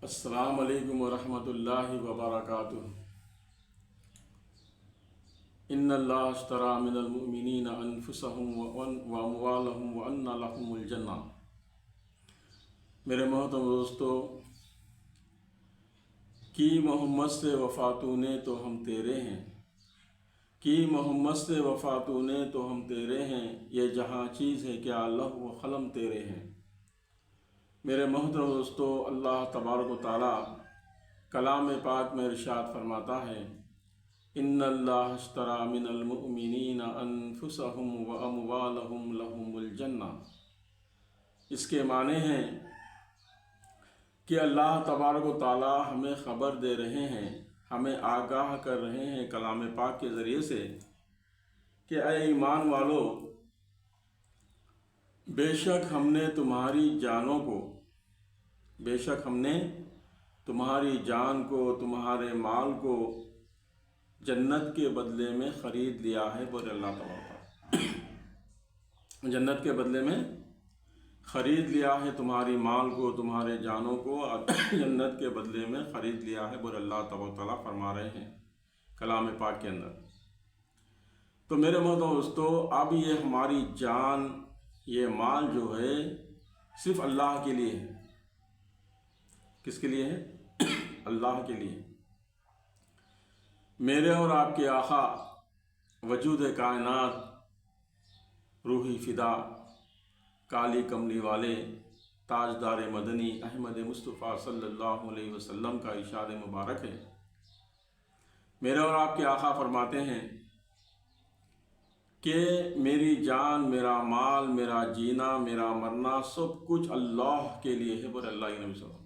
السلام علیکم ورحمۃ اللہ وبرکاتہ۔ ان اللہ اشتری من المؤمنین انفسهم واموالهم وان لهم الجنہ۔ میرے محترم دوستو، کی محمد سے وفاتونے تو ہم تیرے ہیں، کی محمد سے وفاتونے تو ہم تیرے ہیں، یہ جہاں چیز ہے کیا اللہ و قلم تیرے ہیں۔ میرے محترم دوستو، اللہ تبارک و تعالیٰ کلام پاک میں ارشاد فرماتا ہے، ان اللہ اشتری من المؤمنین انفسهم واموالهم لهم الجنہ۔ اس کے معنی ہیں کہ اللہ تبارک و تعالیٰ ہمیں خبر دے رہے ہیں، ہمیں آگاہ کر رہے ہیں کلام پاک کے ذریعے سے کہ اے ایمان والو، بے شک ہم نے تمہاری جانوں کو، بے شک ہم نے تمہاری جان کو، تمہارے مال کو جنت کے بدلے میں خرید لیا ہے۔ بولے اللہ تعالیٰ، جنت کے بدلے میں خرید لیا ہے، تمہاری مال کو، تمہارے جانوں کو جنت کے بدلے میں خرید لیا ہے، بولے اللہ تعالیٰ فرما رہے ہیں کلام پاک کے اندر۔ تو میرے محترم دوستو، اب یہ ہماری جان، یہ مال جو ہے صرف اللہ کے لیے ہے۔ کس کے لیے ہے؟ اللہ کے لیے۔ میرے اور آپ کے آقا وجود کائنات، روحی فدا، کالی کملی والے، تاجدار مدنی احمد مصطفیٰ صلی اللہ علیہ وسلم کا ارشاد مبارک ہے۔ میرے اور آپ کے آقا فرماتے ہیں کہ میری جان، میرا مال، میرا جینا، میرا مرنا، سب کچھ اللہ کے لیے ہے۔ بولے اللہ کے نبی صلی اللہ علیہ وسلم،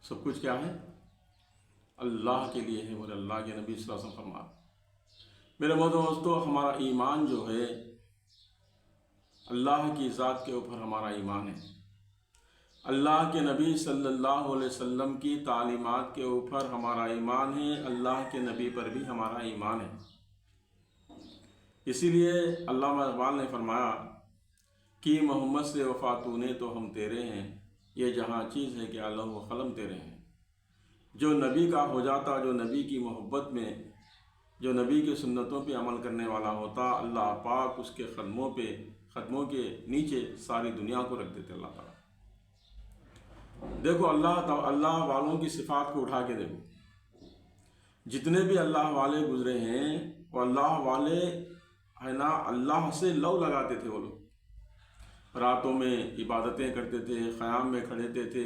سب کچھ کیا ہے؟ اللہ کے لیے ہے، بولے اللہ کے نبی صلی اللہ علیہ وسلم فرما۔ میرے محترم دوستو، ہمارا ایمان جو ہے اللہ کی ذات کے اوپر ہمارا ایمان ہے، اللہ کے نبی صلی اللہ علیہ وسلم کی تعلیمات کے اوپر ہمارا ایمان ہے، اللہ کے نبی پر بھی ہمارا ایمان ہے۔ اسی لیے علامہ اقبال نے فرمایا کہ محمد سے وفاتونے تو ہم تیرے ہیں، یہ جہاں چیز ہے کہ اللہ و قلم تیرے ہیں۔ جو نبی کا ہو جاتا، جو نبی کی محبت میں، جو نبی کی سنتوں پہ عمل کرنے والا ہوتا، اللہ پاک اس کے قدموں کے نیچے ساری دنیا کو رکھ دیتے اللہ تعالیٰ۔ دیکھو اللہ والوں کی صفات کو اٹھا کے دیکھو، جتنے بھی اللہ والے گزرے ہیں وہ اللہ والے ہے نا، اللہ سے لو لگاتے تھے۔ وہ لوگ راتوں میں عبادتیں کرتے تھے، قیام میں کھڑے تھے،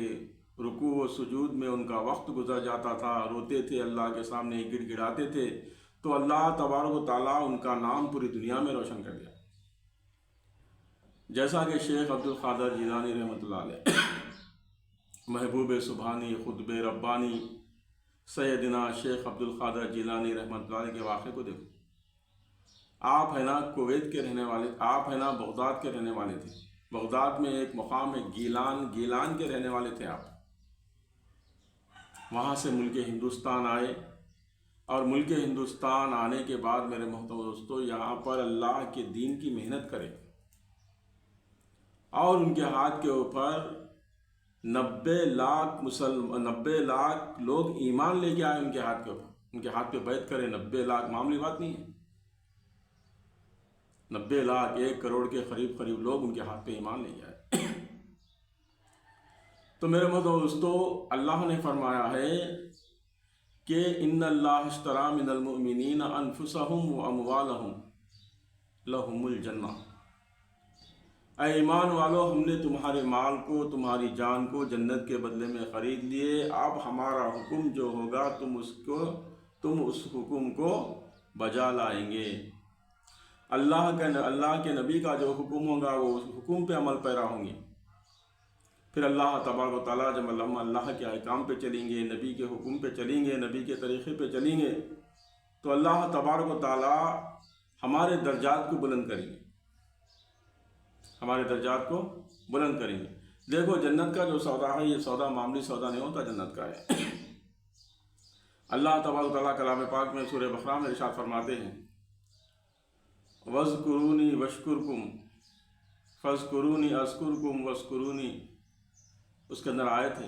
رکوع و سجود میں ان کا وقت گزر جاتا تھا، روتے تھے، اللہ کے سامنے گڑ گڑاتے تھے، تو اللہ تبارک و تعالیٰ ان کا نام پوری دنیا میں روشن کر دیا۔ جیسا کہ شیخ عبد القادر جیلانی رحمۃ اللہ علیہ، محبوب سبحانی، قطب ربانی سیدنا شیخ عبد القادر جیلانی رحمۃ اللہ علیہ کے واقعے کو دیکھو۔ آپ ہے نا کویت کے رہنے والے، آپ ہے نا بغداد کے رہنے والے تھے۔ بغداد میں ایک مقام ہے گیلان کے رہنے والے تھے آپ۔ وہاں سے ملک ہندوستان آئے، اور ملک ہندوستان آنے کے بعد میرے محترم دوستو، یہاں پر اللہ کے دین کی محنت کرے، اور ان کے ہاتھ کے اوپر 90 لاکھ لوگ ایمان لے کے آئے ان کے ہاتھ کے اوپر، ان کے ہاتھ پہ بیعت کرے۔ 90 لاکھ معمولی بات نہیں ہے، 90 لاکھ، 1 کروڑ کے قریب لوگ ان کے ہاتھ پہ ایمان لے کے آئے۔ تو میرے محترم دوستو، اللہ نے فرمایا ہے کہ ان اللہ اشتری من المؤمنین انفسهم واموالهم لهم الجنہ۔ اے ایمان والو، ہم نے تمہارے مال کو، تمہاری جان کو جنت کے بدلے میں خرید لیے۔ اب ہمارا حکم جو ہوگا تم اس حکم کو بجا لائیں گے۔ اللہ کے نبی کا جو حکم ہوگا وہ اس حکم پہ عمل پیرا ہوں گے۔ پھر اللہ تبارک و تعالیٰ جب اللہ کے احکام پہ چلیں گے، نبی کے حکم پہ چلیں گے، نبی کے طریقے پہ چلیں گے، تو اللہ تبارک و تعالیٰ ہمارے درجات کو بلند کریں گے، ہمارے درجات کو بلند کریں گے۔ دیکھو جنت کا جو سودا ہے، یہ سودا معمولی سودا نہیں ہوتا، جنت کا ہے۔ اللہ تبارک و تعالیٰ کلام پاک میں سورہ بقرہ میں ارشاد فرماتے ہیں، وَاذْكُرُونِي وَاشْكُرْكُمْ فَاذْكُرُونِي أَذْكُرْكُمْ وَاشْكُرُونِي، اس کے اندر آیت ہے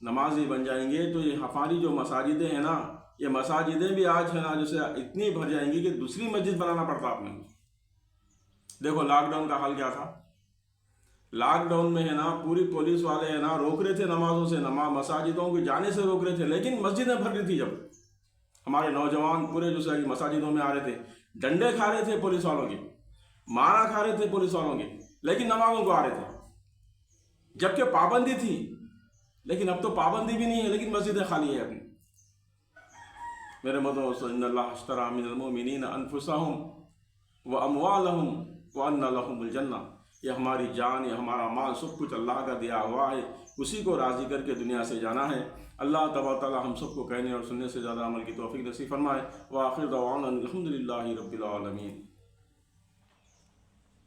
نمازی بن جائیں گے تو یہ ہماری جو مساجدیں ہیں نا، یہ مساجدیں بھی آج ہے نا جیسے اتنی بھر جائیں گی کہ دوسری مسجد بنانا پڑتا آپ نے۔ دیکھو لاک ڈاؤن کا حال کیا تھا، لاک ڈاؤن میں ہے نا پوری پولیس والے ہے نا روک رہے تھے نمازوں سے، مساجدوں کو جانے سے روک رہے تھے، لیکن مسجدیں بھر رہی تھی۔ جب ہمارے نوجوان پورے جو ہے مساجدوں میں آ رہے تھے، ڈنڈے کھا رہے تھے پولیس والوں کے، مارا کھا رہے تھے پولیس والوں کے، لیکن نمازوں کو آ رہے تھے، جبکہ پابندی تھی۔ لیکن اب تو پابندی بھی نہیں ہے، لیکن مسجدیں خالی ہیں اپنی۔ میرے دوستو، ان اللہ اشتری من المؤمنین انفسهم واموالهم وان لهم الجنہ، یہ ہماری جان، یہ ہمارا مال، سب کچھ اللہ کا دیا ہوا ہے، اسی کو راضی کر کے دنیا سے جانا ہے۔ اللہ تبارک تعالی ہم سب کو کہنے اور سننے سے زیادہ عمل کی توفیق نصیب فرمائے۔ وآخر دعوانا الحمد للہ رب العالمین۔